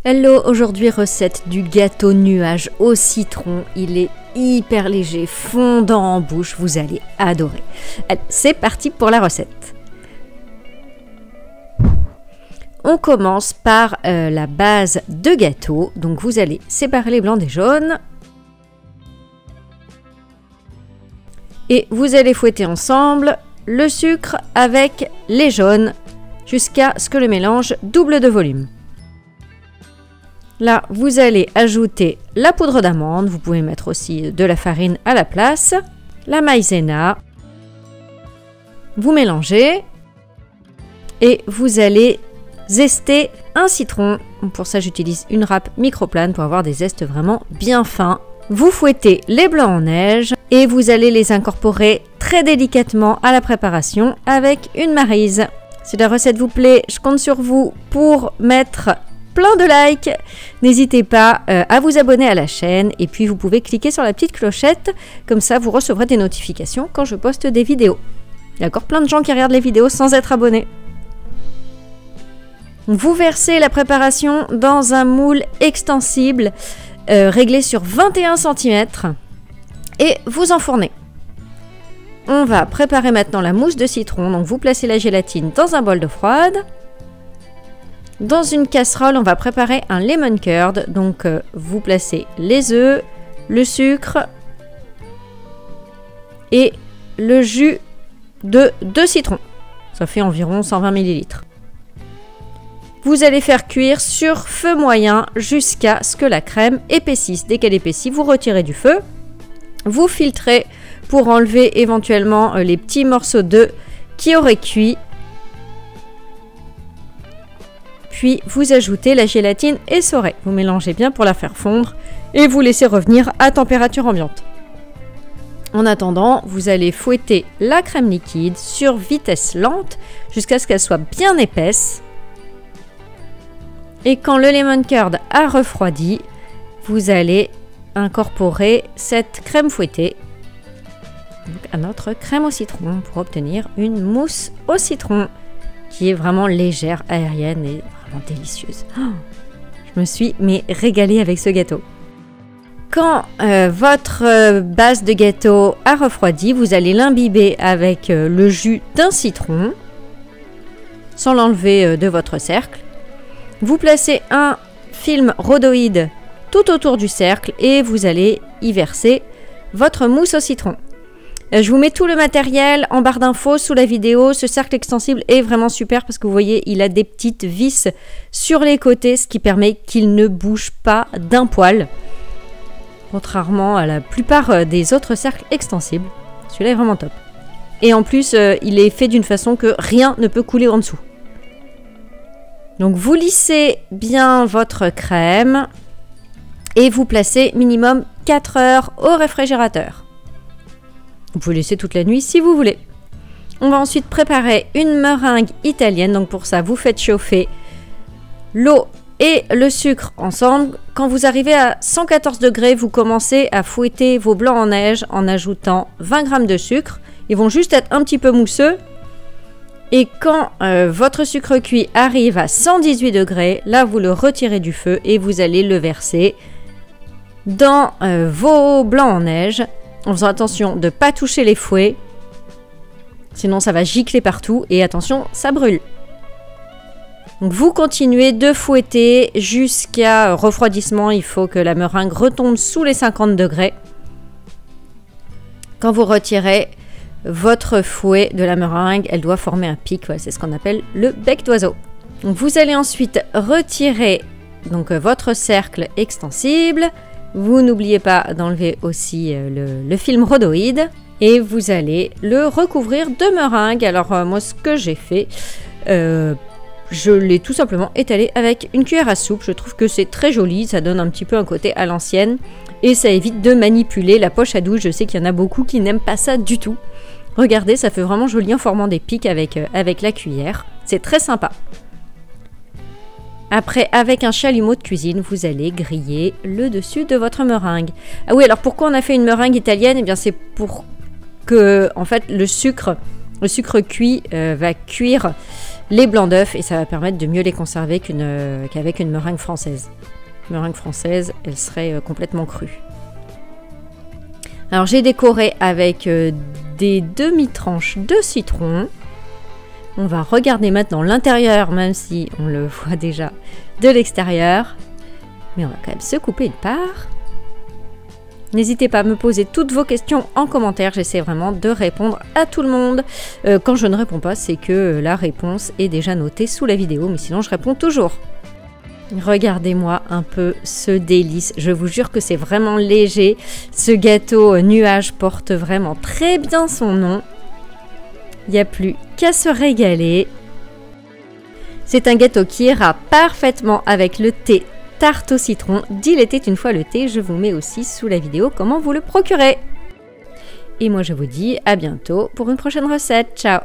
Hello, aujourd'hui recette du gâteau nuage au citron. Il est hyper léger, fondant en bouche, vous allez adorer. Allez, c'est parti pour la recette. On commence par la base de gâteau. Donc vous allez séparer les blancs des jaunes. Et vous allez fouetter ensemble le sucre avec les jaunes jusqu'à ce que le mélange double de volume. Là, vous allez ajouter la poudre d'amande, vous pouvez mettre aussi de la farine à la place, la maïzena, vous mélangez et vous allez zester un citron. Pour ça, j'utilise une râpe microplane pour avoir des zestes vraiment bien fins. Vous fouettez les blancs en neige et vous allez les incorporer très délicatement à la préparation avec une maryse. Si la recette vous plaît, je compte sur vous pour mettre plein de likes. N'hésitez pas à vous abonner à la chaîne et puis vous pouvez cliquer sur la petite clochette, comme ça vous recevrez des notifications quand je poste des vidéos. Il y a encore plein de gens qui regardent les vidéos sans être abonnés. Vous versez la préparation dans un moule extensible réglé sur 21 cm et vous enfournez. On va préparer maintenant la mousse de citron. Donc vous placez la gélatine dans un bol d'eau froide. Dans une casserole, on va préparer un lemon curd. Donc, vous placez les œufs, le sucre et le jus de 2 citrons. Ça fait environ 120 ml. Vous allez faire cuire sur feu moyen jusqu'à ce que la crème épaississe. Dès qu'elle épaissit, vous retirez du feu. Vous filtrez pour enlever éventuellement les petits morceaux d'œufs qui auraient cuit. Puis vous ajoutez la gélatine essorée. Vous mélangez bien pour la faire fondre et vous laissez revenir à température ambiante. En attendant, vous allez fouetter la crème liquide sur vitesse lente jusqu'à ce qu'elle soit bien épaisse. Et quand le lemon curd a refroidi, vous allez incorporer cette crème fouettée à notre crème au citron pour obtenir une mousse au citron qui est vraiment légère, aérienne et vraiment délicieuse. Oh, je me suis régalée avec ce gâteau. Quand votre base de gâteau a refroidi, vous allez l'imbiber avec le jus d'un citron sans l'enlever de votre cercle. Vous placez un film rhodoïde tout autour du cercle et vous allez y verser votre mousse au citron. Je vous mets tout le matériel en barre d'infos sous la vidéo. Ce cercle extensible est vraiment super parce que vous voyez, il a des petites vis sur les côtés, ce qui permet qu'il ne bouge pas d'un poil. Contrairement à la plupart des autres cercles extensibles. Celui-là est vraiment top. Et en plus, il est fait d'une façon que rien ne peut couler en dessous. Donc vous lissez bien votre crème et vous placez minimum 4 heures au réfrigérateur. Vous pouvez laisser toute la nuit si vous voulez. On va ensuite préparer une meringue italienne. Donc pour ça, vous faites chauffer l'eau et le sucre ensemble. Quand vous arrivez à 114 degrés, vous commencez à fouetter vos blancs en neige en ajoutant 20 g de sucre. Ils vont juste être un petit peu mousseux. Et quand votre sucre cuit arrive à 118 degrés, là vous le retirez du feu et vous allez le verser dans vos blancs en neige. En faisant attention de ne pas toucher les fouets, sinon ça va gicler partout et attention, ça brûle. Donc vous continuez de fouetter jusqu'à refroidissement, il faut que la meringue retombe sous les 50 degrés. Quand vous retirez votre fouet de la meringue, elle doit former un pic, voilà, c'est ce qu'on appelle le bec d'oiseau. Donc vous allez ensuite retirer votre cercle extensible. Vous n'oubliez pas d'enlever aussi le film rhodoïde et vous allez le recouvrir de meringue. Alors moi ce que j'ai fait, je l'ai tout simplement étalé avec une cuillère à soupe. Je trouve que c'est très joli, ça donne un petit peu un côté à l'ancienne et ça évite de manipuler la poche à douche. Je sais qu'il y en a beaucoup qui n'aiment pas ça du tout. Regardez, ça fait vraiment joli en formant des pics avec la cuillère. C'est très sympa. Après, avec un chalumeau de cuisine, vous allez griller le dessus de votre meringue. Ah oui, alors pourquoi on a fait une meringue italienne? Eh bien, c'est pour que, en fait, le sucre cuit va cuire les blancs d'œufs et ça va permettre de mieux les conserver qu'avec une meringue française. Meringue française, elle serait complètement crue. Alors j'ai décoré avec des demi-tranches de citron. On va regarder maintenant l'intérieur, même si on le voit déjà de l'extérieur. Mais on va quand même se couper une part. N'hésitez pas à me poser toutes vos questions en commentaire. J'essaie vraiment de répondre à tout le monde. Quand je ne réponds pas, c'est que la réponse est déjà notée sous la vidéo. Mais sinon, je réponds toujours. Regardez-moi un peu ce délice. Je vous jure que c'est vraiment léger. Ce gâteau nuage porte vraiment très bien son nom. Il n'y a plus qu'à se régaler. C'est un gâteau qui ira parfaitement avec le thé tarte au citron d'Il était une fois le thé. Je vous mets aussi sous la vidéo comment vous le procurer. Et moi je vous dis à bientôt pour une prochaine recette. Ciao!